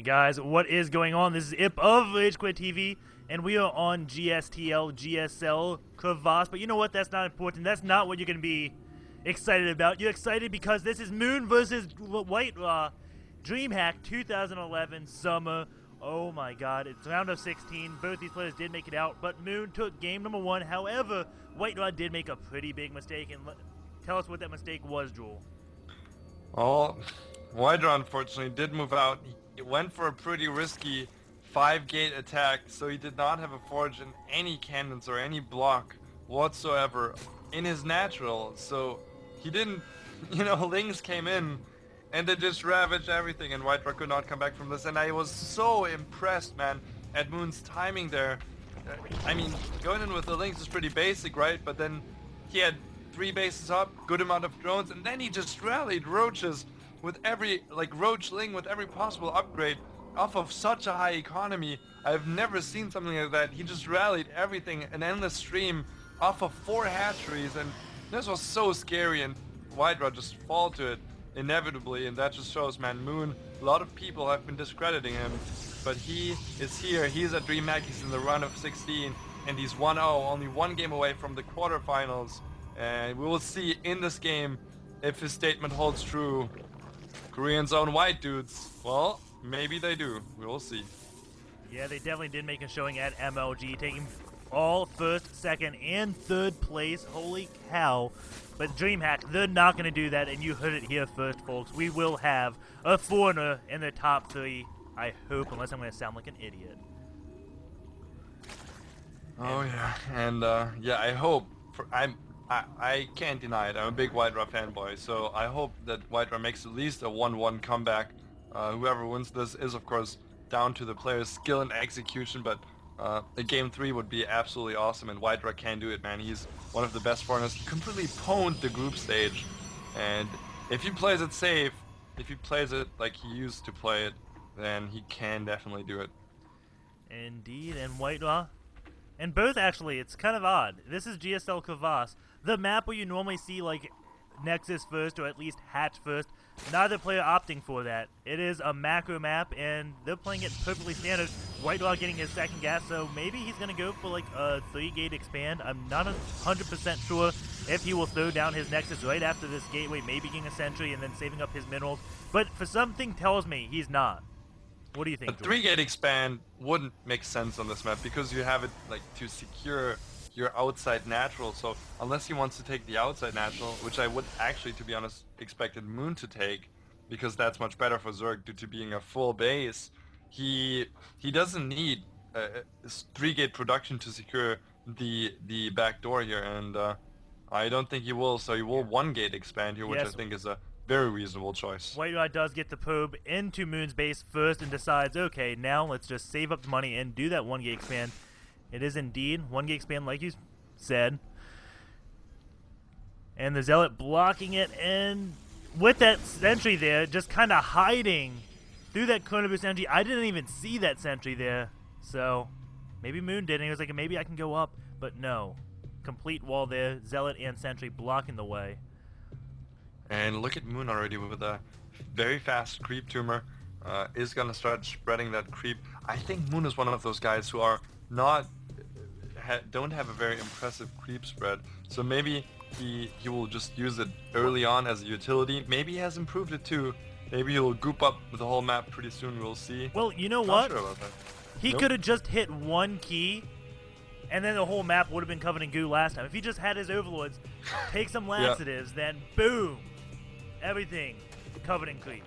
guys, what is going on? This is Ip of Rage Quit TV, and we are on GSTL, GSL, Crevasse, but you know what? That's not important. That's not what you're going to be excited about. You're excited because this is Moon versus White-Ra, DreamHack 2011 Summer. Oh my god, it's round of 16. Both these players did make it out, but Moon took game number 1. However, White-Ra did make a pretty big mistake, and tell us what that mistake was, Joel. Well, White-Ra unfortunately did move out. He went for a pretty risky 5-gate attack, so he did not have a forge in any cannons or any block whatsoever in his natural. So he didn't, Lings came in and they just ravaged everything, and White-Ra could not come back from this. And I was so impressed, man, at Moon's timing there. I mean, going in with the Lings is pretty basic, right? But then he had 3 bases up, good amount of drones, and then he just rallied roaches with every, Roach Ling with every possible upgrade off of such a high economy. I've never seen something like that. He just rallied everything, an endless stream off of 4 hatcheries, and this was so scary, and White-Ra just fall to it inevitably, and that just shows, man, Moon, a lot of people have been discrediting him, but he is here, he's at DreamHack, he's in the run of 16, and he's 1-0, only 1 game away from the quarterfinals, and we will see in this game if his statement holds true. Korean's own white dudes, well, maybe they do. We will see. Yeah, they definitely did make a showing at MLG, taking all first, second, and third place. Holy cow. But DreamHack, they're not going to do that, and you heard it here first, folks. We will have a foreigner in the top 3, I hope, unless I'm going to sound like an idiot. Oh, yeah. And, I hope. I can't deny it. I'm a big White-Ra fanboy, so I hope that White-Ra makes at least a 1-1 comeback. Whoever wins this is, of course, down to the player's skill and execution, but a game 3 would be absolutely awesome, and White-Ra can do it, man. He's one of the best foreigners. He completely pwned the group stage, and if he plays it safe, if he plays it like he used to play it, then he can definitely do it. Indeed, and White-Ra, and both actually, it's kind of odd. This is GSL Crevasse, the map where you normally see like Nexus first or at least Hatch first. Neither player opting for that. It is a macro map, and they're playing it perfectly standard. White-Ra getting his second gas, so maybe he's going to go for like a 3-gate expand. I'm not 100% sure if he will throw down his Nexus right after this gateway, maybe getting a sentry and then saving up his minerals. But for something tells me he's not. What do you think, A 3-gate expand wouldn't make sense on this map because you have it to secure your outside natural, so unless he wants to take the outside natural, which I would actually, to be honest, expected Moon to take, because that's much better for Zerg due to being a full base, he doesn't need 3-gate production to secure the back door here, and I don't think he will, so he will 1-gate expand here, which yes. I think is a very reasonable choice. White-Ra does get the probe into Moon's base first and decides, okay, now let's just save up the money and do that 1-gate expand. It is indeed 1-gate expand, like you said. And the Zealot blocking it, and with that sentry there, just kind of hiding through that Chrono Boost energy. I didn't even see that sentry there. So, maybe Moon did, and he was like, maybe I can go up. But no. Complete wall there. Zealot and sentry blocking the way. And look at Moon already with a very fast creep tumor. Is going to start spreading that creep. I think Moon is one of those guys who are don't have a very impressive creep spread, so maybe he will just use it early on as a utility. Maybe he has improved it too. Maybe he'll goop up the whole map pretty soon. We'll see. Well, you know Not what? sure about that. He Nope. could have just hit 1 key, and then the whole map would have been covered in goo last time. If he just had his overlords take some laxatives, then boom, everything covered in creep.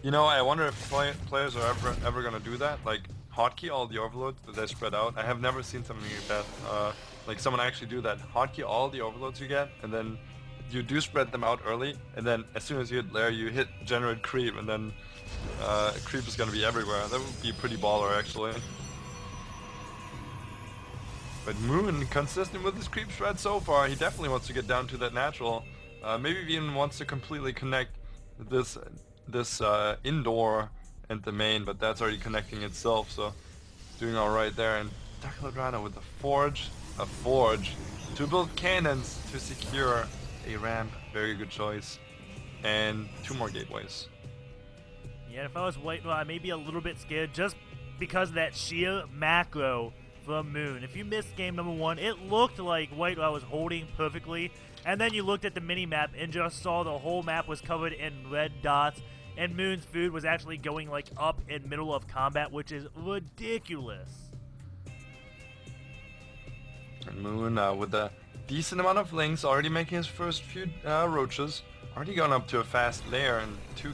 I wonder if players are ever gonna do that, hotkey all the overloads that they spread out. I have never seen something like that. Someone actually do that. Hotkey all the overloads you get, and then you do spread them out early, and then as soon as you hit lair, you hit generate creep, and then creep is gonna be everywhere. That would be pretty baller, actually. But Moon, consistent with his creep spread so far, he definitely wants to get down to that natural. Maybe even wants to completely connect this indoor and the main, but that's already connecting itself, so doing alright there. And Duckload.White-Ra with a forge to build cannons to secure a ramp, very good choice, and 2 more gateways. Yeah, if I was White-Ra, I may be a little bit scared just because of that sheer macro from Moon. If you missed game number 1, it looked like White-Ra was holding perfectly, and then you looked at the mini-map and just saw the whole map was covered in red dots, and Moon's food was actually going like up in middle of combat, which is ridiculous. And Moon, with a decent amount of links, already making his first few roaches, already gone up to a fast layer and 3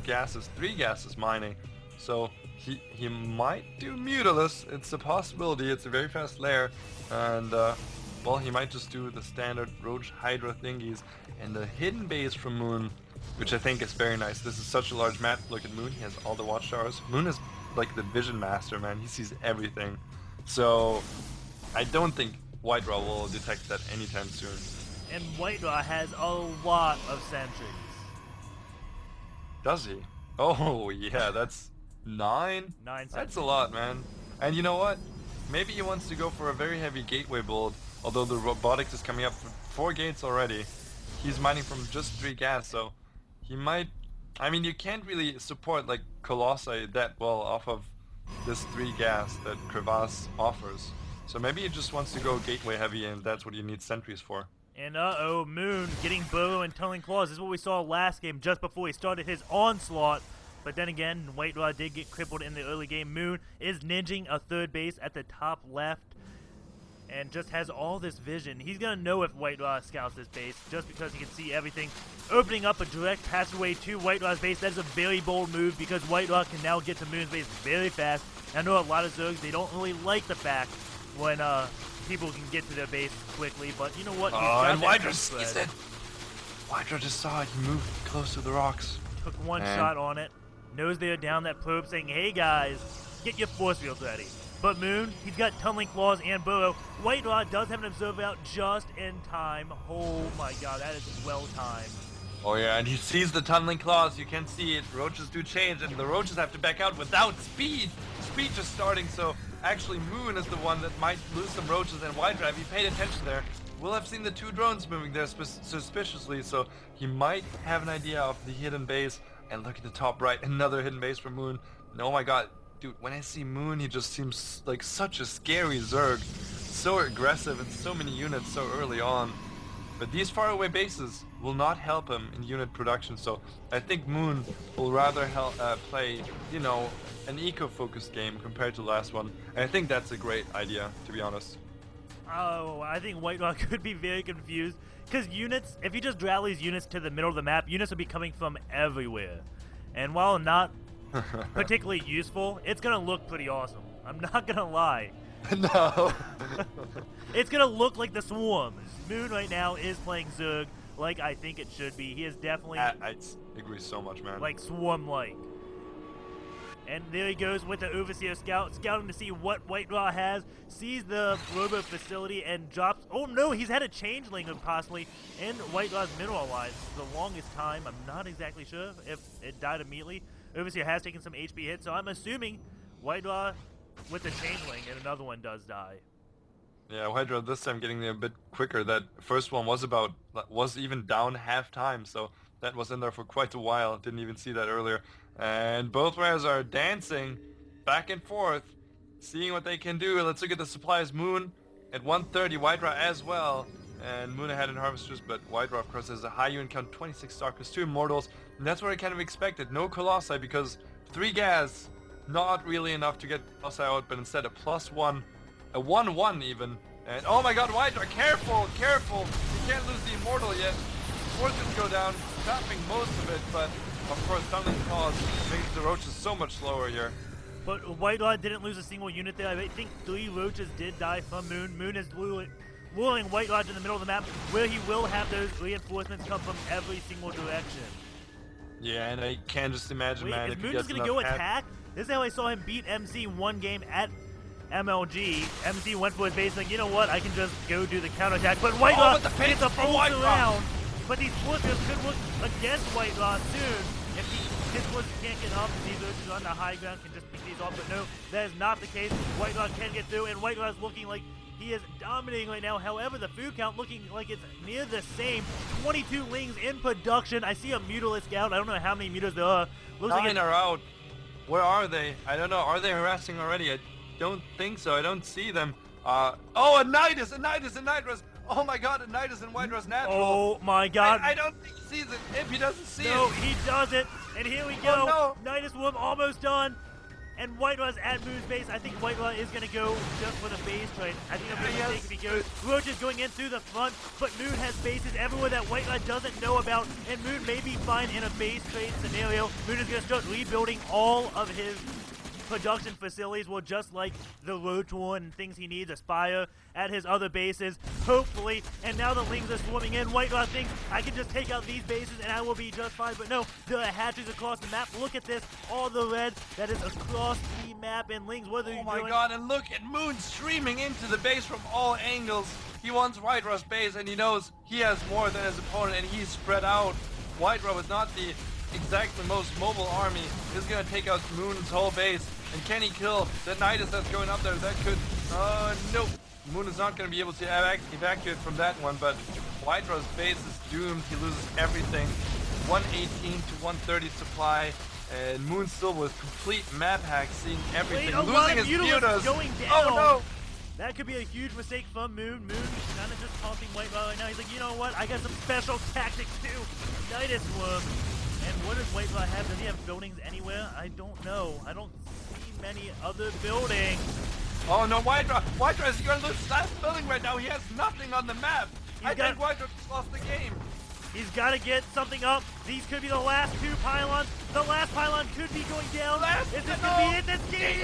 gases mining. So he might do Mutilus. It's a possibility. It's a very fast layer, and well, he might just do the standard Roach Hydra thingies. And the hidden base from Moon, which I think is very nice. This is such a large map. Look at Moon. He has all the watchtowers. Moon is like the vision master, man. He sees everything. So I don't think White-Ra will detect that anytime soon. And White-Ra has a lot of sentries. Does he? Oh yeah, that's 9? 9 sentries. That's a lot, man. And you know what? Maybe he wants to go for a very heavy gateway build, although the robotics is coming up for 4 gates already. He's mining from just 3 gas, so he might... I mean, you can't really support like Colossi that well off of this 3 gas that Crevasse offers. So maybe he just wants to go gateway heavy, and that's what you need sentries for. And uh-oh, Moon getting Burrow and Tunneling Claws. This is what we saw last game just before he started his onslaught. But then again, White-Ra did get crippled in the early game. Moon is ninjing a 3rd base at the top left and just has all this vision. He's going to know if White-Ra scouts this base just because he can see everything. Opening up a direct passageway to White-Ra's base. That is a very bold move because White-Ra can now get to Moon's base very fast. I know a lot of Zergs, they don't really like the fact when people can get to their base quickly, but you know what? Oh, and White-Ra sees it. White-Ra just saw it. He moved close to the rocks. Took one shot on it. Knows they're down that probe saying, hey guys, get your force fields ready. But Moon, he's got Tunneling Claws and Burrow. White-Ra does have an Observer out just in time. Oh my god, that is well timed. Oh yeah, and he sees the Tunneling Claws. You can see it. Roaches do change, and the Roaches have to back out without speed. Speed just starting, so actually Moon is the one that might lose some Roaches, and White-Ra, if he paid attention there, will have seen the 2 drones moving there suspiciously, so he might have an idea of the hidden base. And look at the top right, another hidden base for Moon. And oh my god, dude, when I see Moon, he just seems like such a scary Zerg. So aggressive and so many units so early on. But these faraway bases will not help him in unit production, so I think Moon will rather play, you know, an eco-focused game compared to the last one. And I think that's a great idea, to be honest. Oh, I think White-Ra could be very confused. Because units, if you just drag these units to the middle of the map, units will be coming from everywhere. And while not particularly useful, it's going to look pretty awesome. I'm not going to lie. No. It's going to look like the Swarm. Moon right now is playing Zerg like I think it should be. He is definitely... I agree so much, man. Like Swarm-like. And there he goes with the Overseer Scout, scouting to see what White-Ra has, sees the Robo facility and drops... Oh no, he's had a changeling possibly in White-Ra's mineral lines for the longest time. I'm not exactly sure if it died immediately. Overseer has taken some HP hits, so I'm assuming White-Ra with the changeling and another one does die. Yeah, White-Ra this time getting there a bit quicker. That first one was even down half time, so that was in there for quite a while. Didn't even see that earlier. And both players are dancing back and forth, seeing what they can do. Let's look at the supplies. Moon at 130, White-Ra as well. And Moon ahead in Harvesters, but White-Ra of course has a high unit count, 26 Stalkers, 2 Immortals. And that's what I kind of expected. No Colossi because 3 gas, not really enough to get Colossi out, but instead a +1, a 1-1 even. And oh my god, White-Ra, careful, careful. You can't lose the Immortal yet. Forces go down, stopping most of it, but of course Tunneling Claws makes the Roaches so much slower here. But White-Ra didn't lose a single unit there. I think 3 Roaches did die from Moon. Moon is luring White-Ra to the middle of the map, where he will have those reinforcements come from every single direction. Yeah, and I can just imagine, man, is if Moon he just gets gonna go enough attack? This is how I saw him beat MC one game at MLG. MC went for his base, like, you know what, I can just go do the counterattack. But White-Ra gets a full around. But these forces could work against White-Ra soon. If his forces can't get up, these Roaches on the high ground can just pick these off. But no, that is not the case. White-Ra can get through, and White-Ra is looking like he is dominating right now. However, the food count looking like it's near the same. 22 lings in production. I see a Mutilus Scout. I don't know how many Mutas there are. Looks 9 like are out. Where are they? I don't know. Are they harassing already? I don't think so. I don't see them. Oh, a Nidus! Oh my god, a Nidus and White Ra's natural. Oh my god. I don't think he sees it. If he doesn't see it. No, he doesn't. And here we go. Oh, no. Nidus Worm almost done. And White Ra's at Moon's base. I think White Ra is going to go just for the base trade. I think it'll be a mistake if he goes. Roach is going in through the front, but Moon has bases everywhere that White Ra doesn't know about. And Moon may be fine in a base trade scenario. Moon is going to start rebuilding all of his production facilities, well, just like the Rotor and things he needs, Aspire at his other bases, hopefully. And now the Lings are swarming in. White Ra thinks, I can just take out these bases and I will be just fine. But no, there are hatcheries across the map. Look at this, all the red that is across the map. And Lings, what are you doing? Oh my god, and look at Moon streaming into the base from all angles. He wants White Ra's base and he knows he has more than his opponent and he's spread out. White Ra was not the exactly most mobile army. Is going to take out Moon's whole base. And can he kill the Nidus that's going up there? That could... nope. Moon is not going to be able to evacuate from that one, but White Ra's base is doomed. He loses everything. 118 to 130 supply. And Moon still with complete map hack, seeing everything. Losing his Mutas. Going down. Oh no! That could be a huge mistake from Moon. Moon kind of just taunting White Ra right now. He's like, you know what? I got some special tactics too. Nidus Worm. And what does White Ra have? Does he have buildings anywhere? I don't know. I don't see many other buildings. Oh no, White Ra is going to lose his last building right now. He has nothing on the map. I think White Ra just lost the game. He's got to get something up. These could be the last two pylons. The last pylon could be going down. Is this going to be it? This game